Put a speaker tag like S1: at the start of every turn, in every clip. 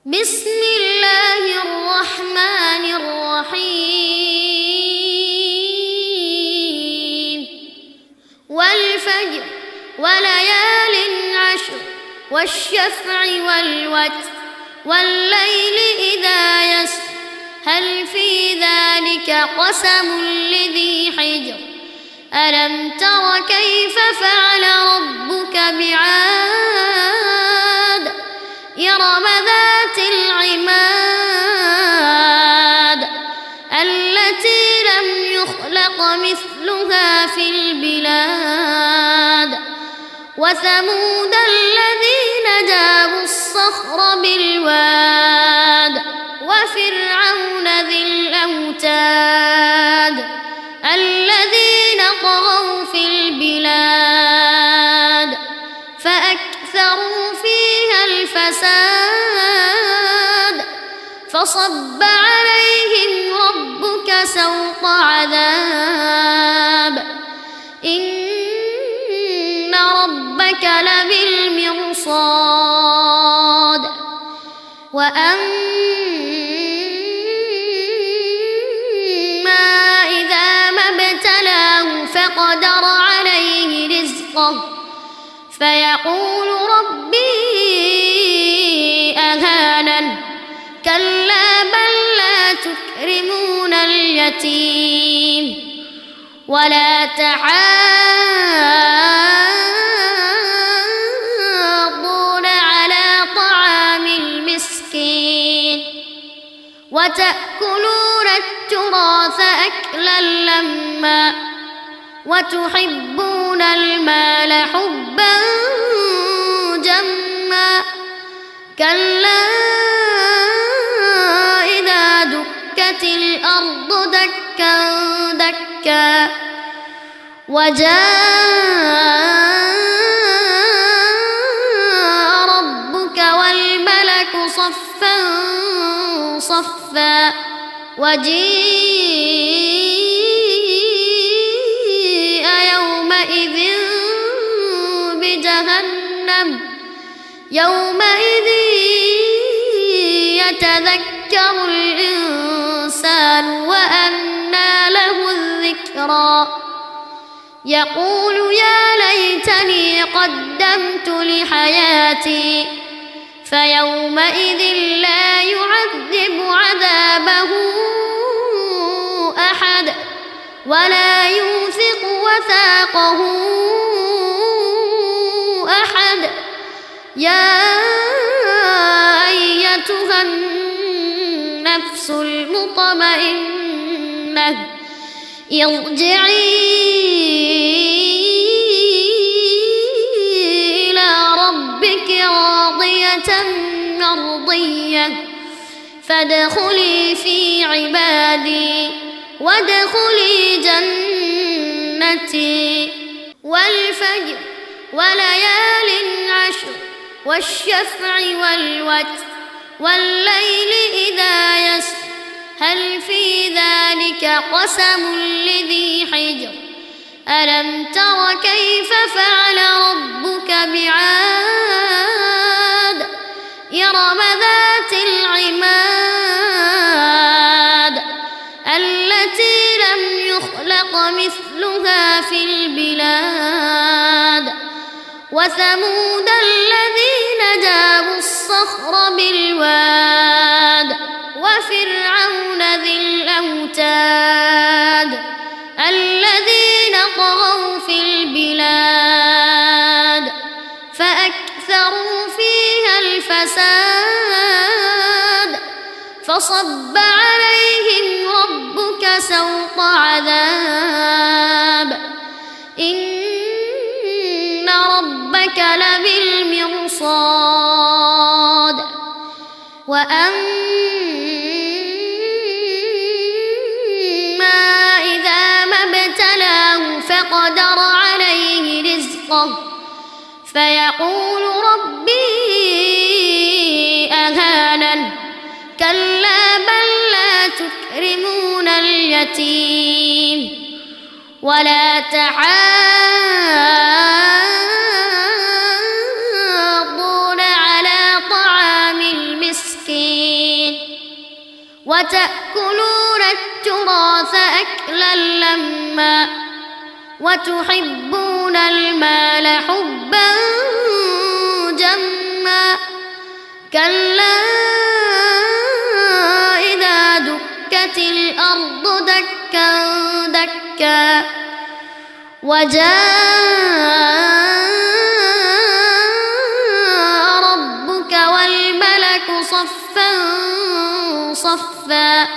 S1: بسم الله الرحمن الرحيم والفجر وليال عشر والشفع والوتر والليل إذا يسر هل في ذلك قسم لذي حجر ألم تر كيف فعل ربك بعاد إرم ذات العماد التي لم يخلق مثلها في البلاد وثمود الذين جابوا الصخر بالواد وفرعون ذي الأوتاد الذين طغوا في البلاد فأكثروا فيها الفساد فصب عليهم ربك سوط عذاب إن ربك لبالمرصاد وأما إذا ما ابتلاه فقدر عليه رزقه فيقول ربي أهانن كلا بل لا تكرمون اليتيم ولا تحاضون على طعام المسكين وتأكلون التراث أكلا لما وتحبون المال حبا جما كلا إذا دكت الأرض دكا دكا وجاء ربك والملك صفا صفا وجيء يومئذ بجهنم يومئذ يتذكر الإنسان وأنى له الذكرى يقول يا ليتني قدمت لحياتي فيومئذ لا يعذب عذابه أحد ولا يوثق وثاقه أحد يا أيتها النفس المطمئنة ارجعي إلى ربك راضية مرضية فادخلي في عبادي وادخلي جنتي والفجر وليال عشر والشفع والوتر والليل إذا يسر هل في ذلك قسم لذي حجر ألم تر كيف فعل ربك بعاد إرم ذات العماد التي لم يخلق مثلها في البلاد وثمود الذين جابوا الصخر بالواد وفرعون ذي الأوتاد الذين طغوا في البلاد فأكثروا فيها الفساد فصب عليهم ربك سوط عذاب إن ربك لبالمرصاد وأما إذا ما ابتلاه فقدر عليه رزقه فيقول ربي أهانن كلا بل لا تكرمون اليتيم ولا تحاضون على طعام المسكين وتأكلون التراث أكلا لما وتحبون المال حبا جما كلا إذا دكت الأرض دكا دكا وجاء ربك والملك صفا صفا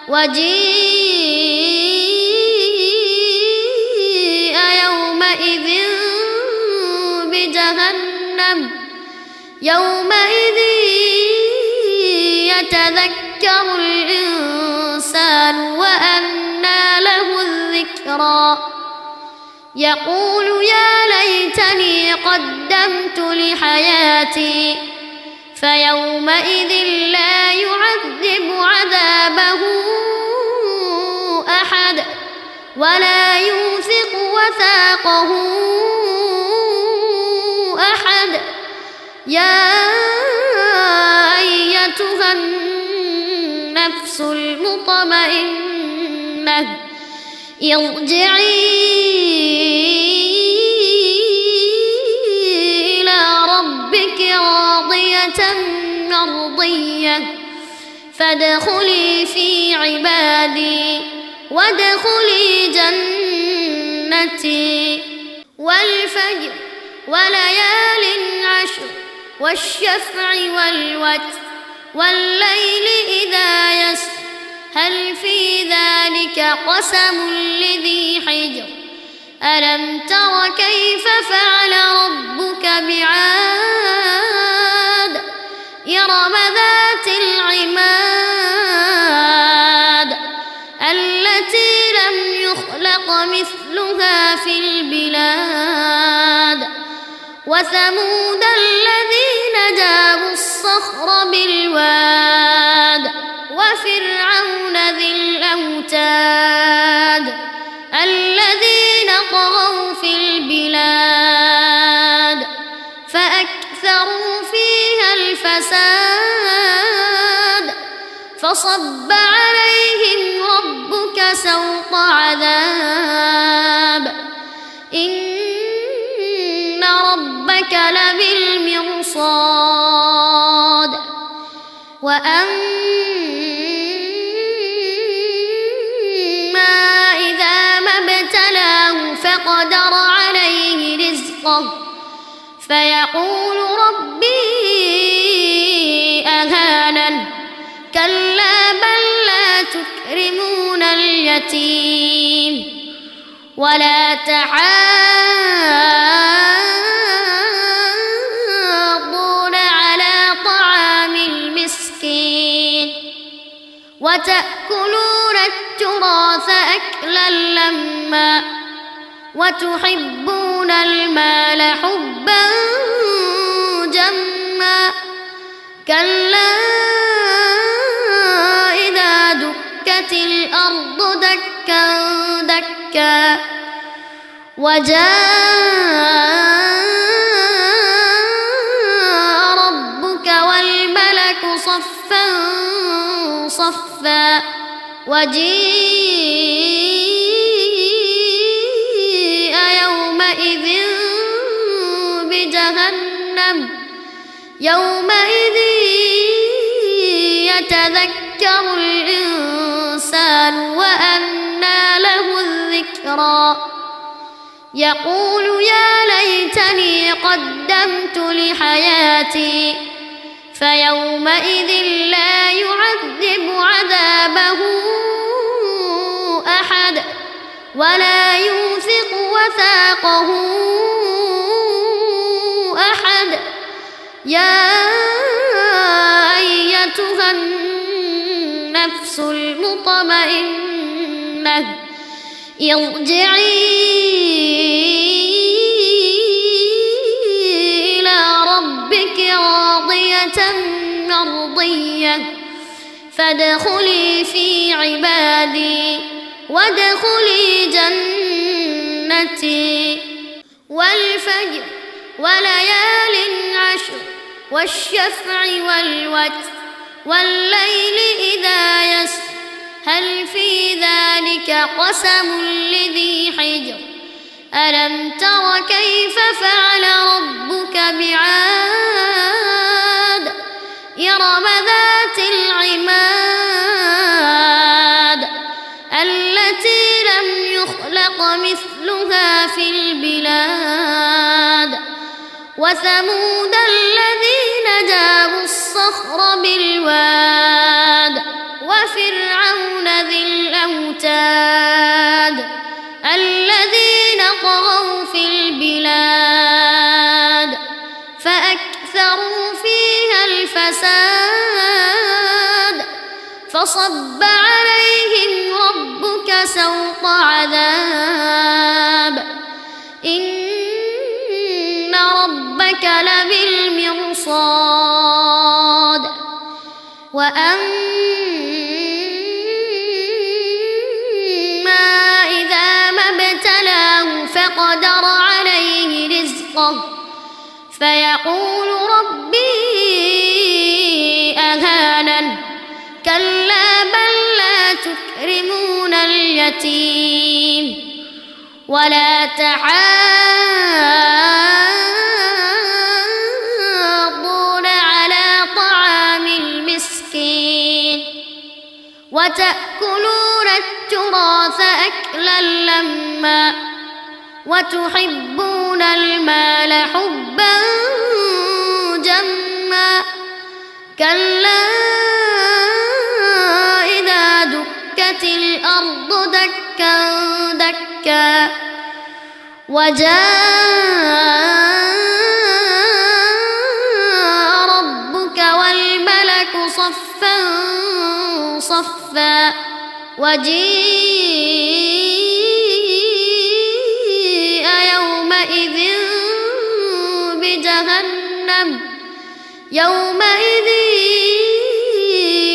S1: وجيء يومئذ بجهنم يومئذ يتذكر الإنسان وأنى له الذكرى يقول يا ليتني قدمت لحياتي فيومئذ لا يعذب عذابه أحد ولا يوثق وثاقه أحد يا أيتها النفس المطمئنة ارجعي إلى ربك راضية مرضية فادخلي في عبادي وادخلي جنتي والفجر وليال عشر والشفع والوتر والليل إذا يسر هل في ذلك قسم لذي حجر ألم تر كيف فعل ربك بعاد إرم ذات العماد التي لم يخلق مثلها في البلاد وثمود الذين جابوا الصخر بالواد وفرعون ذي الأوتاد الذين طغوا في البلاد فأكثروا فيها الفساد فصب عليهم ربك سوط عذاب إن ربك لبالمرصاد وأما إذا ما ابتلاه فقدر عليه رزقه فيقول ربي أهانن كلا بل لا تكرمون اليتيم ولا تحاضون على طعام المسكين وتأكلون التراث أكلا لما وتحبون المال حبا جما كلا إذا دكت الأرض دكا دكا وجاء ربك والملك صفا صفا وجيء يومئذ بجهنم يومئذ يتذكر الإنسان وأنى له الذكرى يقول يا ليتني قدمت لحياتي فيومئذ لا يعذب عذابه أحد ولا يوثق وثاقه أحد يا أيتها النفس المطمئنة ارجعي إلى ربك راضية مرضية فادخلي في عبادي وادخلي جنتي والفجر وليال عشر والشفع والوتر والليل إذا يسر هل في ذلك قسم لذي حجر ألم تر كيف فعل ربك بعاد إرم ذات العماد التي لم يخلق مثلها في البلاد وثمود الذين جابوا الصخر بالواد وفرعون ذي الأوتاد الذين طغوا في البلاد فأكثروا فيها الفساد فصب عليهم ربك سوط عذاب إن ربك لبالمرصاد وأما إذا ما ابتلاه فقدر عليه رزقه فيقول ربي أهانن كلا بل لا تكرمون اليتيم ولا تحاضون على طعام المسكين وتأكلون التراث أكلا لما وتحبون المال حبا جما كلا إذا دكت الأرض دكا دكا وجاء ربك والملك صفا صفا وجيء يومئذ بجهنم يومئذ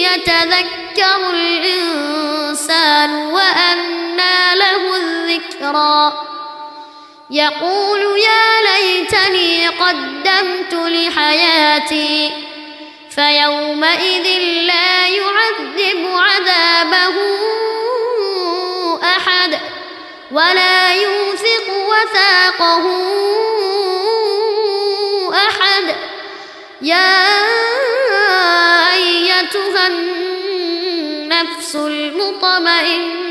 S1: يتذكر الإنسان وأنى له الذكرى يقول يا ليتني قدمت لحياتي فيومئذ لا يعذب عذابه أحد ولا يوثق وثاقه أحد يا أيتها النفس المطمئنة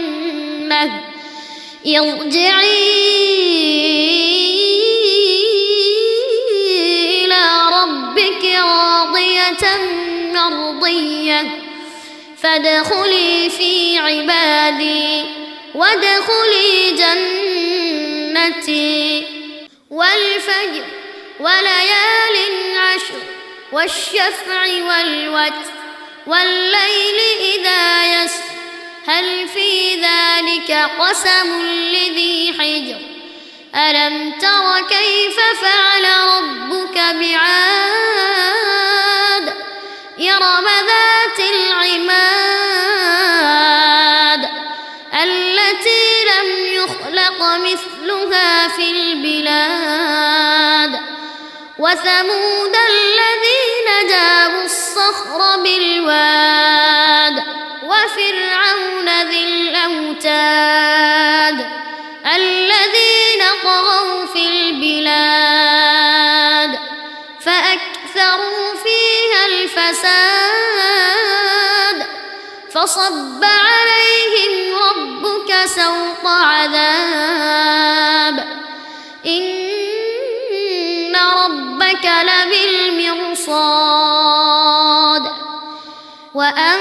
S1: ارجعي إلى ربك راضية مرضية فادخلي في عبادي وادخلي جنتي والفجر وليال عشر والشفع والوتر والليل إذا يسر هل في ذلك قسم لذي حجر ألم تر كيف فعل ربك بعاد إرم ذات العماد التي لم يخلق مثلها في البلاد وثمود الذين جابوا الصخر بالواد وفرعون ذي الأوتاد الذين طغوا في البلاد فأكثروا فيها الفساد فصب عليهم ربك سوط عذاب إن ربك لبالمرصاد وأما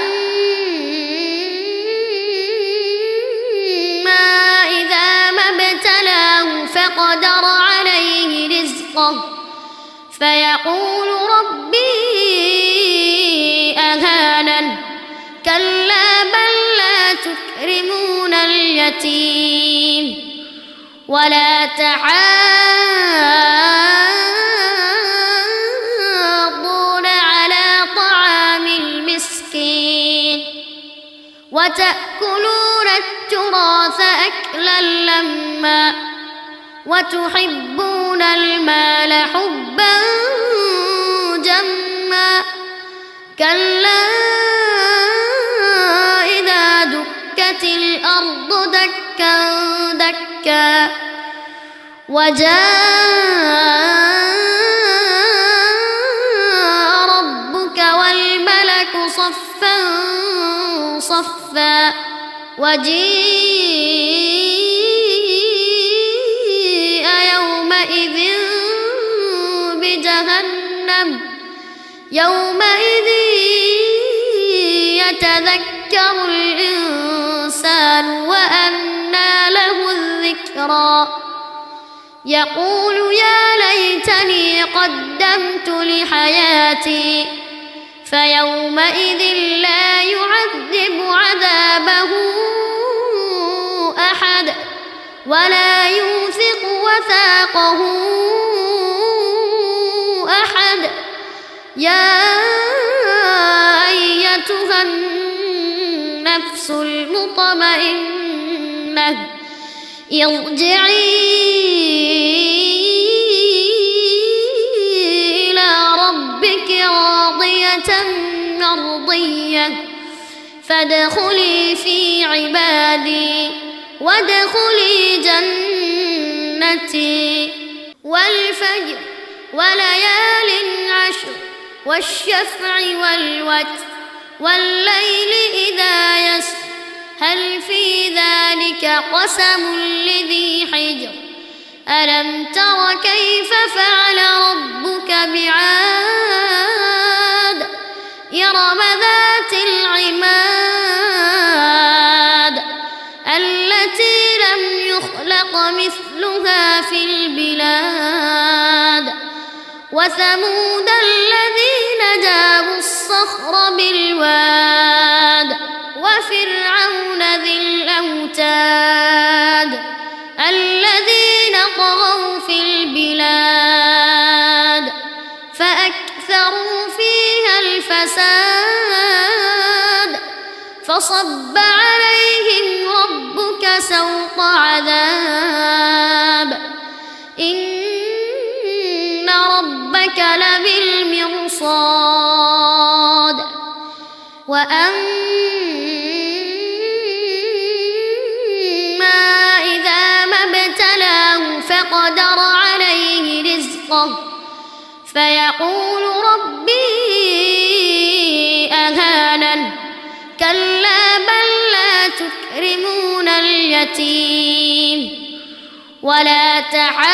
S1: إذا ما ابتلاه فقدر عليه رزقه فيقول ربي أهانن كلا بل لا تكرمون اليتيم ولا تحاضون على طعام المسكين وتأكلون التراث أكلا لما وتحبون المال حبا جما كلا وجاء ربك والملك صفا صفا وجيء يومئذ بجهنم يومئذ يتذكر الإنسان وأنى له الذكرى يقول يا ليتني قدمت لحياتي فيومئذ لا يعذب عذابه أحد ولا يوثق وثاقه أحد يا أيتها النفس المطمئنة ارجعي إلى ربك راضية مرضية فادخلي في عبادي وادخلي جنتي والفجر وليال عشر والشفع والوتر والليل إذا يسر هل في ذلك قسم لذي حجر ألم تر كيف فعل ربك بعاد إرم ذات العماد التي لم يخلق مثلها في البلاد وثمود الذين جابوا الصخر بالواد وفرعون ذي الأوتاد الذين طغوا في البلاد فأكثروا فيها الفساد فصب عليهم ربك سوط عذاب إن ربك لبالمرصاد وأما إذا ما ابتلاه فقدر عليه رزقه فيقول ربي أهانن كلا بل لا تكرمون اليتيم ولا تحاضون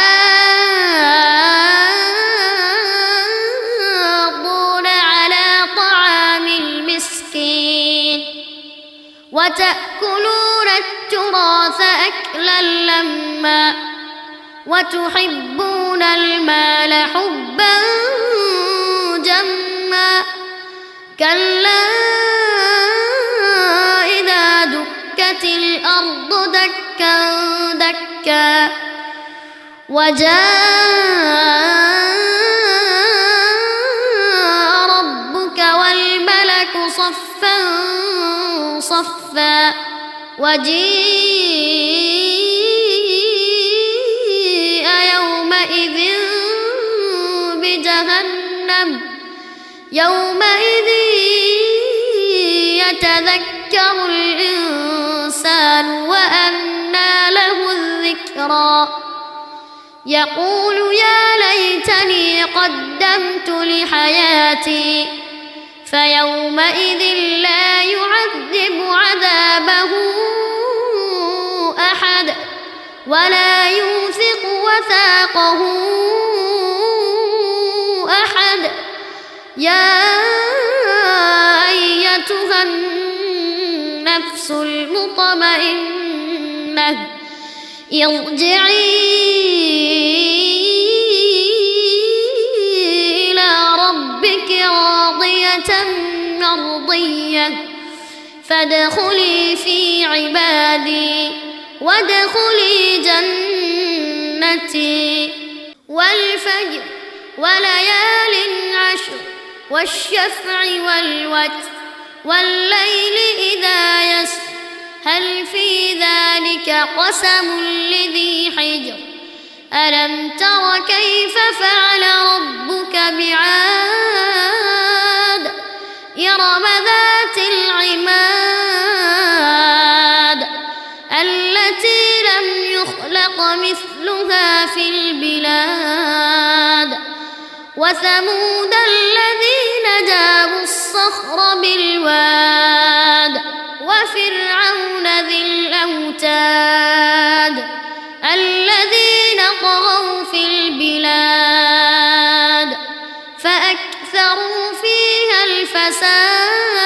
S1: على طعام المسكين وتأكلون التراث أكلا لما وتحبون المال حبا جما كلا إذا دكت الأرض دكا دكا وجاء ربك والملك صفا صفا وجيء يومئذ بجهنم يومئذ يتذكر الإنسان وأنى له الذكرى يقول يا ليتني قدمت لحياتي فيومئذ لا يعذب عذابه أحد ولا يوثق وثاقه أحد يا أيتها النفس المطمئنة ارجعي إلى ربك راضية مرضية فادخلي في عبادي وادخلي جنتي والفجر وليال عشر والشفع والوتر والليل إذا يسر هل في ذلك قسم لذي حجر ألم تر كيف فعل ربك بعاد إرم ذات العماد التي لم يخلق مثلها في وثمود الذين جابوا الصخر بالواد وفرعون ذي الأوتاد الذين طغوا في البلاد فأكثروا فيها الفساد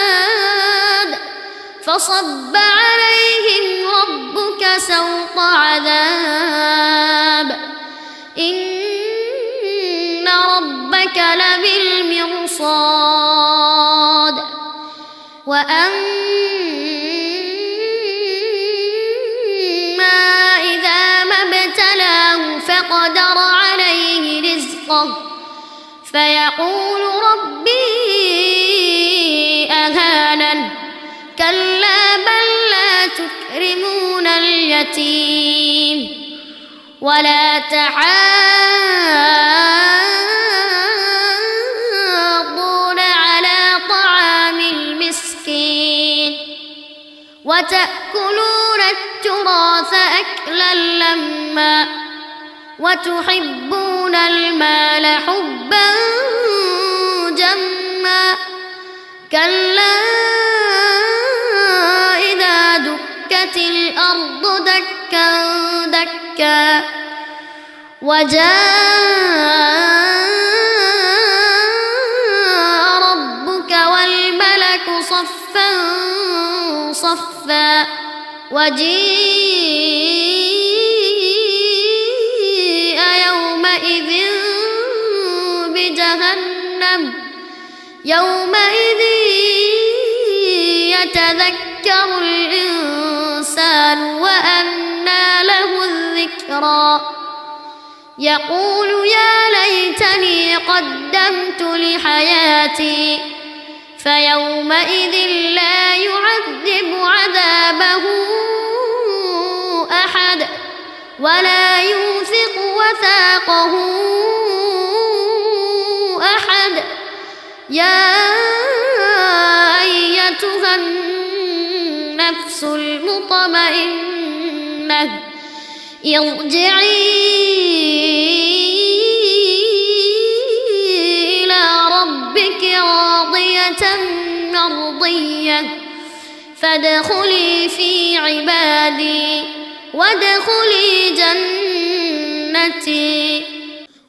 S1: فصب عليهم ربك سوط عذاب إن ربك لبالمرصاد وأما إذا ما ابتلاه فقدر عليه رزقه فيقول ربي أهانن كلا بل لا تكرمون اليتيم ولا تحاضون على طعام المسكين وتأكلون التراث أكلا لما وتحبون المال حبا جما كلا إذا دكت الأرض دكا دكا وجاء ربك والملك صفا صفا وجيء يومئذ بجهنم يومئذ يتذكر الإنسان وأنى له الذكرى يقول يا ليتني قدمت لحياتي فيومئذ لا يعذب عذابه أحد ولا يوثق وثاقه أحد يا أيتها النفس المطمئنة ارجعي إلى ربك راضية مرضية فادخلي في عبادي وادخلي جنتي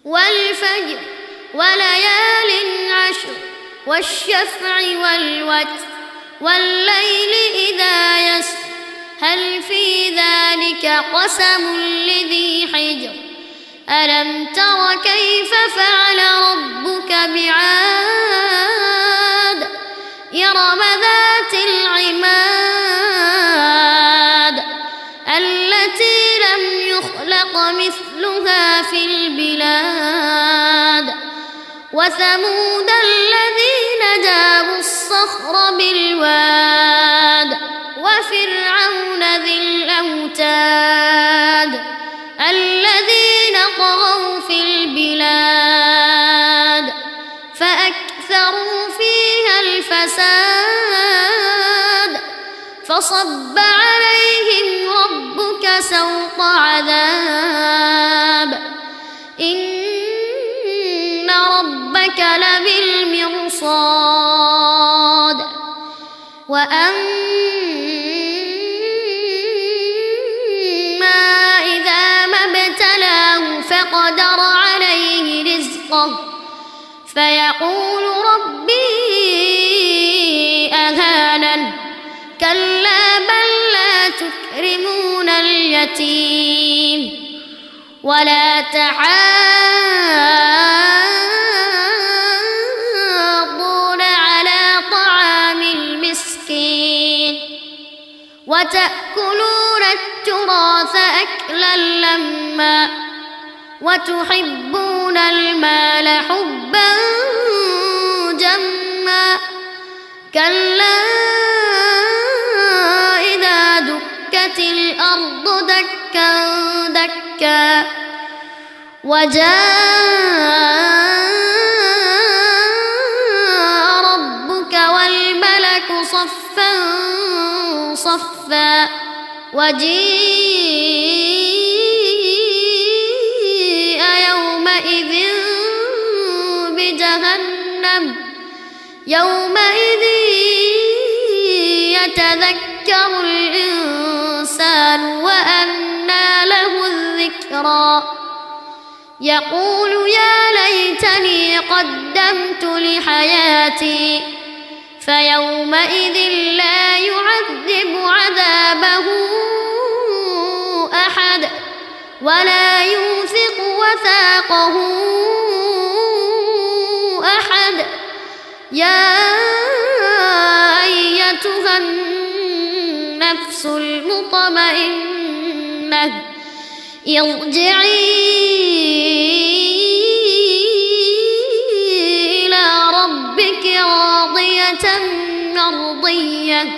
S1: والفجر وليال عشر والشفع والوتر والليل إذا يسر هل في ذلك قسم لذي حجر ألم تر كيف فعل ربك بعاد إرم ذات العماد التي لم يخلق مثلها في البلاد وثمود الذين جابوا الصخر بالواد وفرعون ذي الأوتاد الذين طغوا في البلاد فأكثروا فيها الفساد فصب عليهم ربك سوط عذاب إن ربك لبالمرصاد وأما إذا ما ابتلاه فقدر عليه رزقه فيقول ربي أهانن كلا بل لا تكرمون اليتيم ولا تحاضون على طعام المسكين وتأكلون التراث أكلا لما وتحبون المال حبا جما كلا إذا دكت الأرض دكا دكا وجاء ربك والملك صفا صفا وجيء يومئذ يومئذ يتذكر الإنسان وأنى له الذكرى يقول يا ليتني قدمت لحياتي فيومئذ لا يعذب عذابه أحد ولا يوثق وثاقه أحد يا أيتها النفس المطمئنة ارجعي إلى ربك راضية مرضية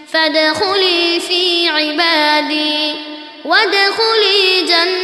S1: فادخلي في عبادي وادخلي جنتي